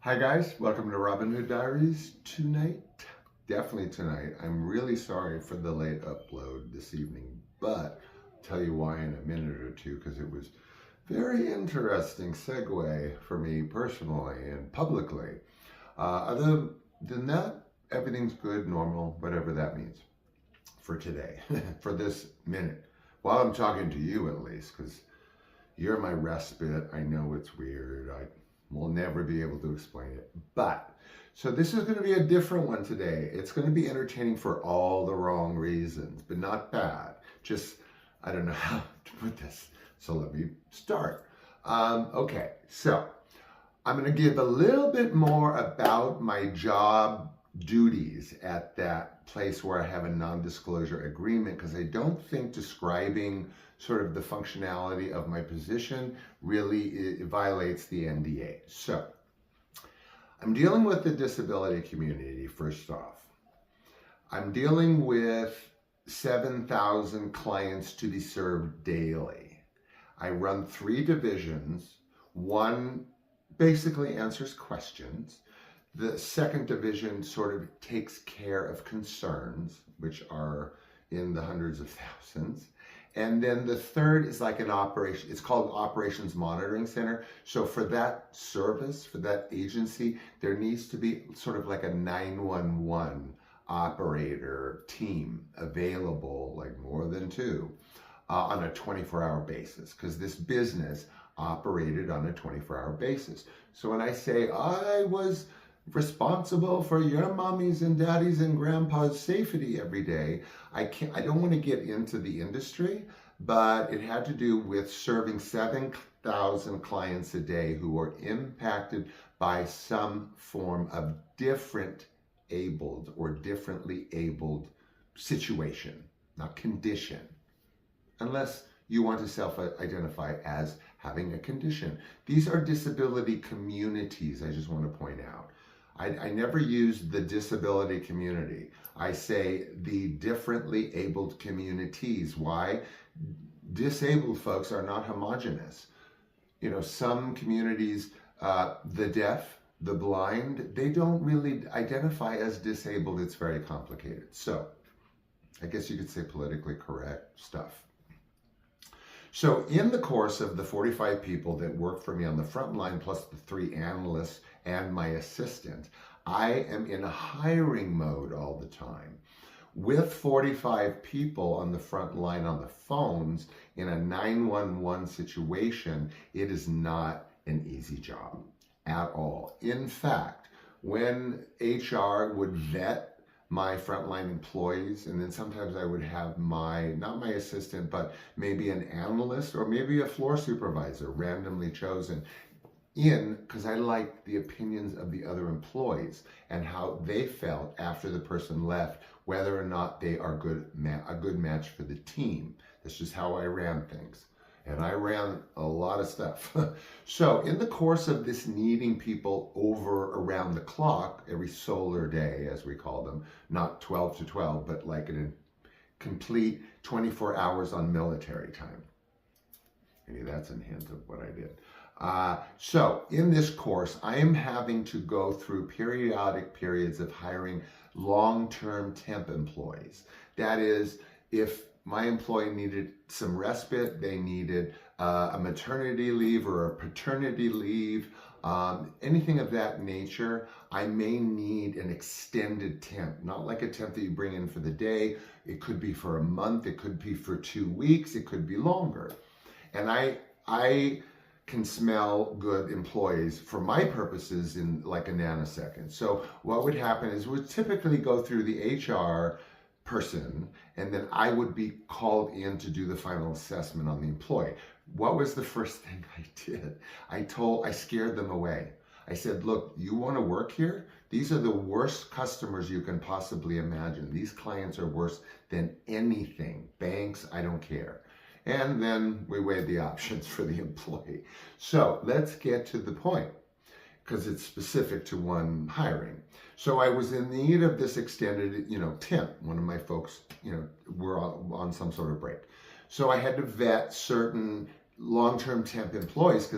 Hi guys, welcome to Robin Hood Diaries. Definitely tonight, I'm really sorry for the late upload this evening, but I'll tell you why in a minute or two, because it was very interesting segue for me personally and publicly. Other than that, everything's good, normal, whatever that means for today, for this minute, while I'm talking to you at least, because you're my respite. I know it's weird. I will never be able to explain it. But, so this is going to be a different one today. It's going to be entertaining for all the wrong reasons, but not bad. Just, I don't know how to put this. So let me start. Okay, so I'm going to give a little bit more about my job duties at that place where I have a non-disclosure agreement, because I don't think describing sort of the functionality of my position really it violates the NDA. So I'm dealing with the disability community first off. I'm dealing with 7,000 clients to be served daily. I run 3 divisions. One basically answers questions. The second division sort of takes care of concerns, which are in the hundreds of thousands. And then the third is like an operation, it's called Operations Monitoring Center. So for that service, for that agency, there needs to be sort of like a 911 operator team available, like more than 2, on a 24-hour basis, because this business operated on a 24-hour basis. So when I say I was responsible for your mommies and daddies and grandpa's safety every day, I don't want to get into the industry, but it had to do with serving 7,000 clients a day who were impacted by some form of different abled or differently abled situation, not condition, unless you want to self-identify as having a condition. These are disability communities, I just want to point out. I never use the disability community. I say the differently abled communities. Why? Disabled folks are not homogenous. You know, some communities, the deaf, the blind, they don't really identify as disabled. It's very complicated. So I guess you could say politically correct stuff. So in the course of the 45 people that work for me on the front line, plus the 3 analysts and my assistant, I am in a hiring mode all the time. With 45 people on the front line on the phones in a 911 situation, it is not an easy job at all. In fact, when HR would vet my frontline employees, and then sometimes I would have not my assistant, but maybe an analyst or maybe a floor supervisor randomly chosen because I liked the opinions of the other employees and how they felt after the person left, whether or not they are a good match for the team. That's just how I ran things. And I ran a lot of stuff. So in the course of this needing people over around the clock, every solar day, as we call them, not 12 to 12, but like a complete 24 hours on military time. Maybe that's a hint of what I did. So in this course, I am having to go through periodic periods of hiring long-term temp employees. That is, if my employee needed some respite, they needed a maternity leave or a paternity leave, anything of that nature, I may need an extended temp, not like a temp that you bring in for the day. It could be for a month, it could be for 2 weeks, it could be longer. And I can smell good employees for my purposes in like a nanosecond. So what would happen is we'd typically go through the HR person, and then I would be called in to do the final assessment on the employee. What was the first thing I did? I scared them away. I said, look, you want to work here? These are the worst customers you can possibly imagine. These clients are worse than anything. Banks, I don't care. And then we weighed the options for the employee. So let's get to the point, because it's specific to one hiring. So I was in need of this extended, temp. One of my folks, were on some sort of break. So I had to vet certain long-term temp employees, because